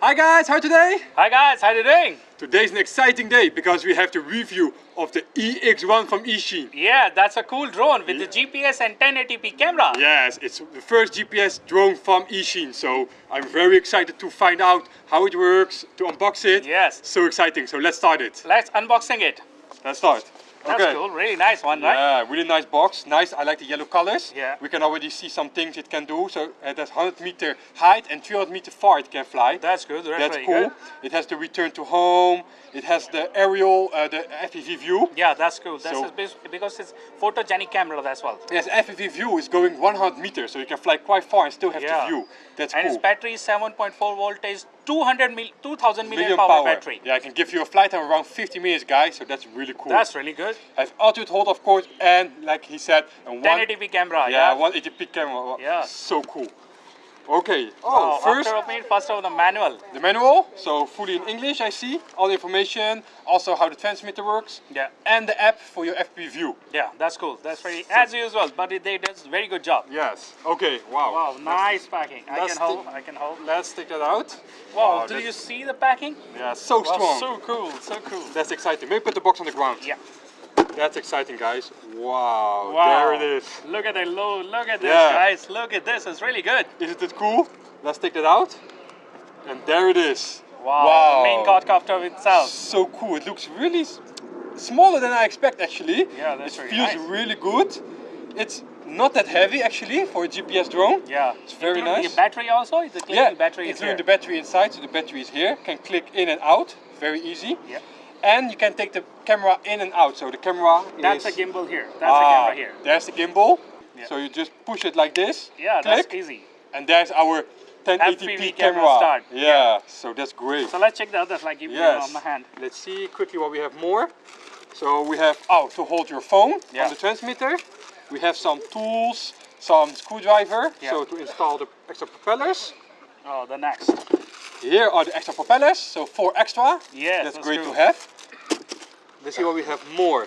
Hi guys, how today? Hi guys, how are you doing? Today's an exciting day because we have the review of the EX1 from Eachine. Yeah, that's a cool drone with the GPS and 1080p camera. Yes, it's the first GPS drone from Eachine, so I'm very excited to find out how it works, to unbox it. Yes. So exciting, so let's start it. Let's unboxing it. Let's start. That's cool, really nice one, right? Yeah, really nice box. Nice, I like the yellow colors. Yeah. We can already see some things it can do. So it has 100 meter height and 300 meter far it can fly. That's good, That's very cool. good. It has the return to home. It has the aerial, the FPV view. Yeah, that's cool. That's So- because it's photogenic camera as well. Yes, FPV view is going 100 meters, so you can fly quite far and still have Yeah. the view. That's And cool. its battery is 7.4 voltage, 2000 million Million power battery. Yeah, I can give you a flight time around 50 minutes, guys, so that's really cool. That's really good. I have altitude hold, of course, and like he said, a 1080p camera. yeah, 180p camera. Yeah. So cool. Okay. Wow, first after opening, first of the manual. the manual, so fully in English I see, all the information, also how the transmitter works, Yeah. and the app for your FPV view. Yeah, that's cool. That's very, as usual, but they does very good job. Yes. Okay, wow. Wow, nice packing. I Let's can hold. Let's take that out. Wow, do that's- you see the packing? Yeah, so Wow, strong. so cool, so cool. That's exciting. Maybe put the box on the ground. Yeah. That's exciting, guys. Wow, Wow. there it is. Look at it, look at this, Yeah. guys. Look at this, it's really good. Isn't it cool? Let's take that out. And there it is. Wow, the main quadcopter itself. So cool. It looks really smaller than I expect, actually. Yeah, that's It really feels nice. really good. It's not that heavy, actually, for a GPS drone. Yeah. It's very Including nice. The battery also, the clicking battery is including here. the battery inside, so the battery is here. Can click in and out, very easy. Yeah. And you can take the camera in and out. So the camera That's is... a gimbal here. That's a camera here. There's the gimbal. Yeah. So you just push it like this. Yeah, click, that's easy. and there's our 1080p FPV camera. camera start. Yeah, so that's great. So let's check the others, like give me Yes. on my hand. Let's see quickly what we have more. So we have to hold your phone Yeah. on the transmitter. We have some tools, some screwdriver, Yeah. so to install the extra propellers. Oh, the next. Here are the extra propellers, so 4 extra. Yes, that's that's great cool. to have. Let's see what we have more.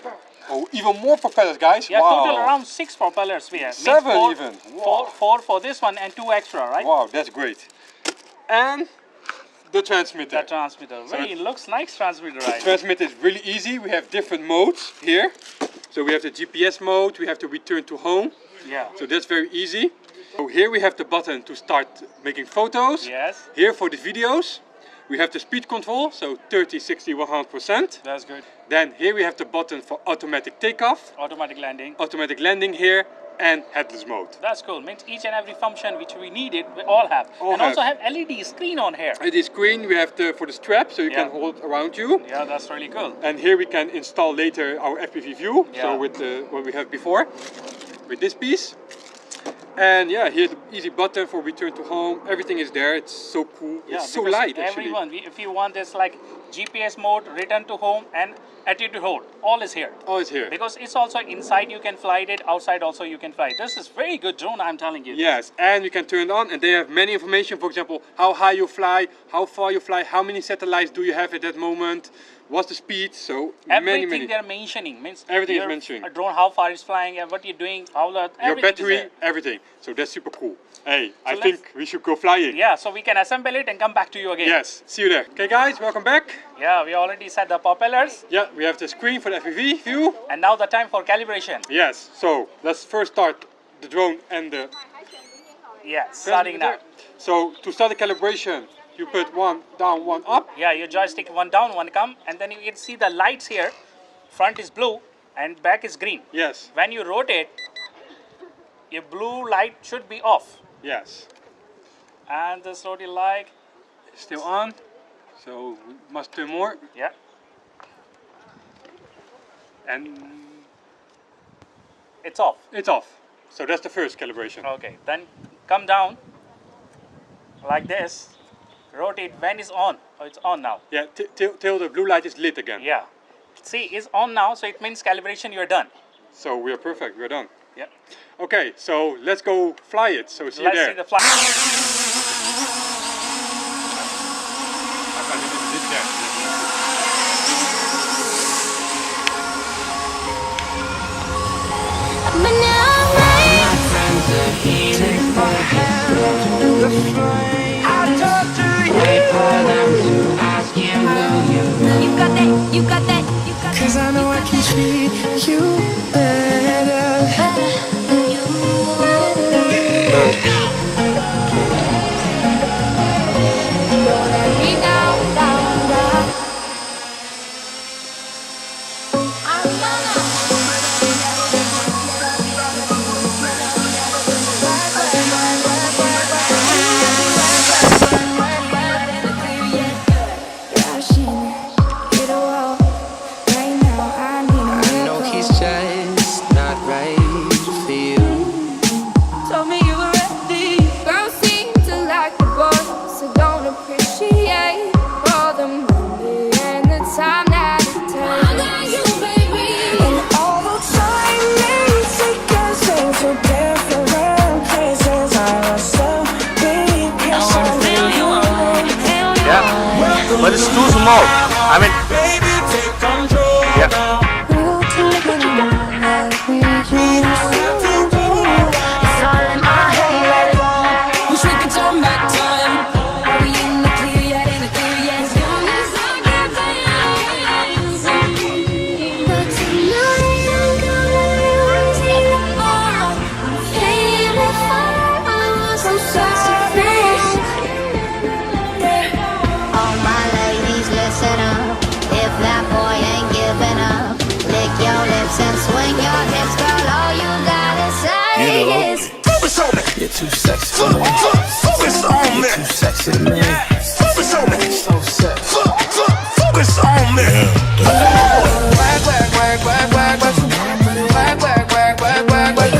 Oh, even more propellers, guys. Yeah, wow. total around 6 propellers we have. Means 7 four, even. Four for this one and 2 extra, right? Wow, that's great. And the transmitter. The transmitter. Very, it looks nice transmitter, right? Transmitter is really easy. We have different modes here. So we have the GPS mode, we have the return to home. Yeah. So that's very easy. So here we have the button to start making photos. Yes. Here for the videos. We have the speed control, so 30, 60, 100%. That's good. Then here we have the button for automatic takeoff, Automatic landing. automatic landing here, and headless mode. That's cool. Means each and every function which we needed, we all have. All and have. also have LED screen on here. At the screen we have for the strap, so you Yeah. can hold it around you. Yeah, that's really cool. And here we can install later our FPV view, Yeah. so with what we have before, with this piece. And yeah, here's the easy button for return to home. Everything is there. It's so cool. Yeah, it's so because light actually. everyone, if you want this like GPS mode, return to home and attitude hold, all is here. Oh, it's here. Because it's also inside you can fly it, outside also you can fly it. This is very good drone, I'm telling you. Yes, and you can turn it on, and they have many information. For example, how high you fly, how far you fly, how many satellites do you have at that moment, what's the speed. So Everything many. they're mentioning means Everything is your mentioning. A drone, how far it's flying and what you're doing, how the Your everything is battery, there. everything. So that's super cool. Hey, I let's- think we should go flying. Yeah, so we can assemble it and come back to you again. Yes, see you there. Okay guys, welcome back. Yeah, we already set the propellers Yeah, we have the screen for the FPV view. and now the time for calibration. Yes, so let's first start the drone and the Yeah, starting now. transmitter. So to start the calibration, you put one down, one up. Yeah, your joystick one down, one come, and then you can see the lights here. Front is blue and back is green. Yes, When you rotate, your blue light should be off. yes. And this rotate light, Still on. So we must turn more. yeah. And It's off. it's off. So that's the first calibration. Okay, then come down like this. Rotate when it's on. Oh, it's on now. Yeah, till the blue light is lit again. Yeah. See, it's on now, so it means calibration, you're done. So we are perfect, we're done. Yeah. Okay, so let's go fly it. So see you Let's there. see the flight. I talk to you. I know I can treat you better. But it's too small. I mean, yeah. It's all in my head. Wish we could turn back time. Are we in the clear yet? In the clear yet? As long as I get but tonight I'm gonna lose you all. Favorite fire, I was so sorry. All my ladies, listen up. If that boy ain't giving up, lick your lips and swing your hips, girl. All you gotta say is Focus on me. You're too sexy for me. Focus on me. You're too sexy to me. Focus on me. So sexy. Focus on me. Wag, wag, wag, wag, wag, wag. Wag, wag, wag, wag, wag, wag.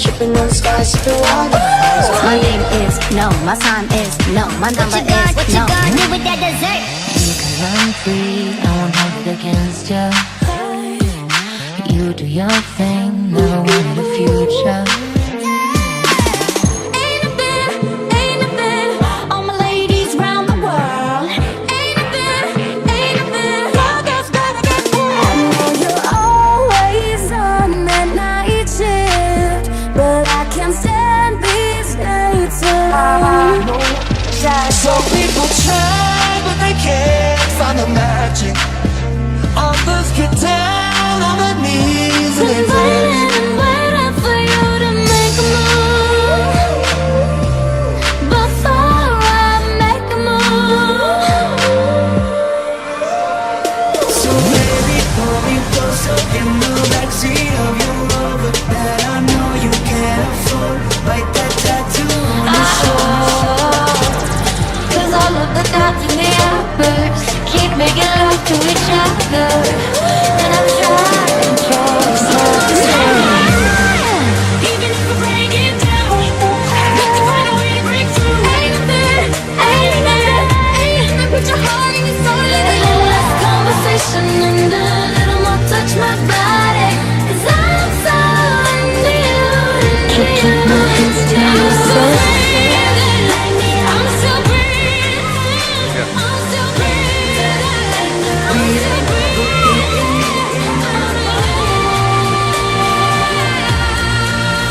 Tripping on skies, sipping water. my name is no, my sign is no, my number is no. What you gonna do with that dessert? You can run free, I won't hold it against you. You do your thing, never wanted a future. Ain't nothing, all my ladies round the world. Ain't nothing, your girls better get cool. I know you're always on that night shift, but I can't stand these nights alone. Some people try, but they can't find the magic. Others get down on their knees and they pray. Waiting for you to make a move before I make a move. So baby, pull me closer in the backseat of your Rover that I know you can't afford, like that tattoo on your shoulder. Cause all of the dots in the hours keep making love to each other, and I'm trying to even if we break it down, got to find a way to break through. Ain't nothing, put your heart in your soul. A little less conversation and a little more touch my body, cause I'm so into you, I'm so breathing, I'm still breathing, I'm still breathing, I'm still breathing.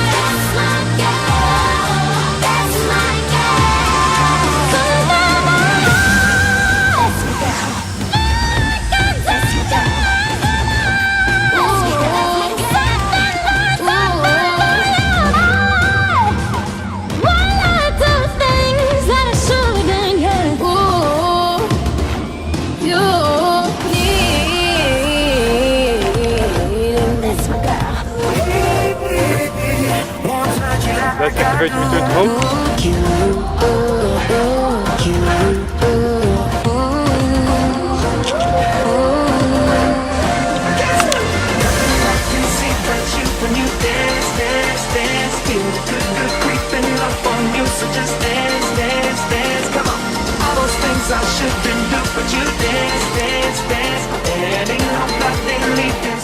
That's my girl, that's my girl. That's Let's activate return to home. Can see that you when you dance, dance, dance. Feel the good, good creeping up on you. So just dance, dance, dance. Come on. All those things I shouldn't do, but you dance, dance, dance. And ain't nothing leaving.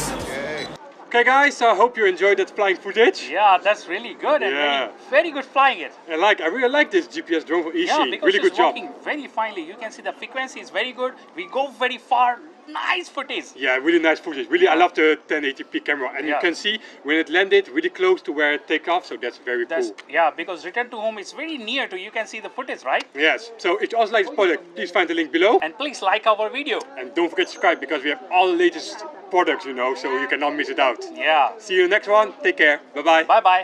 Okay guys, I hope you enjoyed that flying footage. Yeah, that's really good and Yeah. very good flying it. And I really like this GPS drone for Yeah, Eachine. because Really it's good job. working very finely. You can see the frequency is very good. We go very far, nice footage. Yeah, really nice footage. Really, I love the 1080p camera, and you Yeah. can see when it landed really close to where it take off. So that's very cool. Yeah, because return to home is very near to. You can see the footage, right? Yes. So if you also like this product, please find the link below, And please like our video. and don't forget to subscribe because we have all the latest products, you know, so you cannot miss it out. Yeah. See you in the next one. Take care. Bye bye. Bye bye.